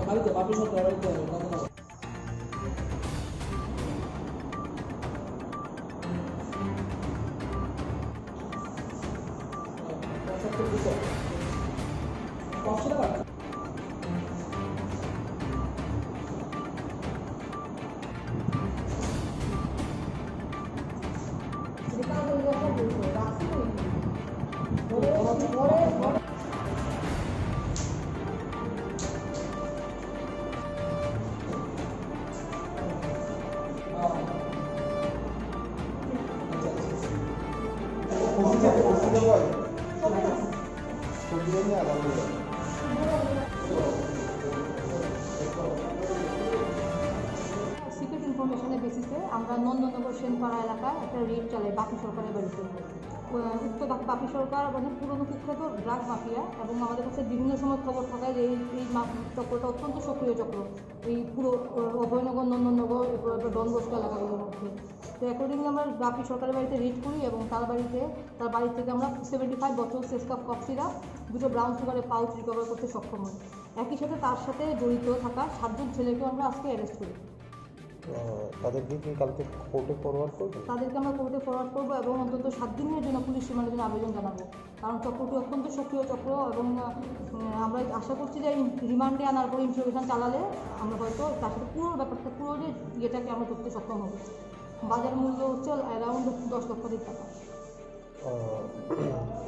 বাড়িতে বাপি সব বাড়িতে সিক্রেট ইনফরমেশনের বেসিসে আমরা নন্দননগর সেনপাড়া এলাকায় একটা রেড চালাই বাপি সরকারের বাড়িতে। উক্ত বাপি সরকার মানে পুরনো কুখ্যাত ড্রাগ মাফিয়া, এবং আমাদের কাছে বিভিন্ন সময় খবর থাকায় যে এই চক্রটা অত্যন্ত সক্রিয় চক্র এই পুরো অভয়নগর, নন্দননগর, এরপর ডনবস্কো এলাকাগুলোর মধ্যে। তো অ্যাকর্ডিংলি আমরা বাপি সরকারের বাড়িতে রেড করি এবং তার বাড়ি থেকে আমরা 75 বছর সেসকাপ কফ সিরাপ, 2টো ব্রাউন সুগারের পাউচ রিকভার করতে সক্ষম হই। একই সাথে তার সাথে জড়িত থাকা 7 জন ছেলেকেও আমরা আজকে অ্যারেস্ট করি। তাদেরকে কি কালকে কোর্টে ফরওয়ার্ড করবো? তাদেরকে আমরা কোর্টে ফরওয়ার্ড করবো এবং অন্তত 7 দিনের জন্য পুলিশ রিমান্ডের জন্য আবেদন জানাবো, কারণ চক্রটি অত্যন্ত সক্রিয় চক্র। এবং আমরা আশা করছি যে রিমান্ডে আনার পর ইনভেস্টিগেশন চালালে আমরা হয়তো তার সাথে পুরো ব্যাপারটা, পুরো যে ইয়েটাকে আমরা ধরতে সক্ষম হবো। বাজার মূল্য হচ্ছে অ্যারাউন্ড 10 লক্ষাধিক টাকা।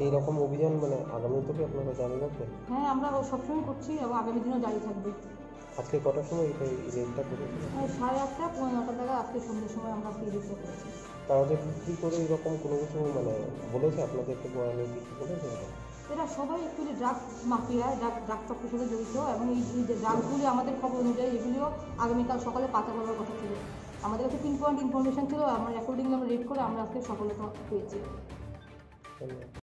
এইরকম অভিযান মানে আগামী থেকে আপনারা জারি রাখবেন? হ্যাঁ, আমরা সবসময় করছি এবং আগামী দিনও জারি থাকবে। আজকে কটার সময় এই রেটটা করেছিল? 8:30 পৌনে 9টা টাকা আজকে সন্ধ্যের সময় আমরা এই রেটটা করেছি। তাহলে বিক্রি করে এরকম কোনো কিছু মানে বলেছে আপনাদেরকে পড়ানো কিছু বলেছে? এরা সবাই অ্যাকচুয়ালি ড্রাগ মাফিয়া, ড্রাগ চক্রের সাথে জড়িত, এবং এই যে ড্রাগগুলি আমাদের খবর অনুযায়ী এগুলিও আগামীকাল সকালে পাচার হওয়ার কথা ছিল। আমাদের কাছে 3 পয়েন্ট ইনফরমেশন ছিল, আমরা অ্যাকর্ডিংলি আমরা রেড করে আমরা আজকে সফলতা পেয়েছি।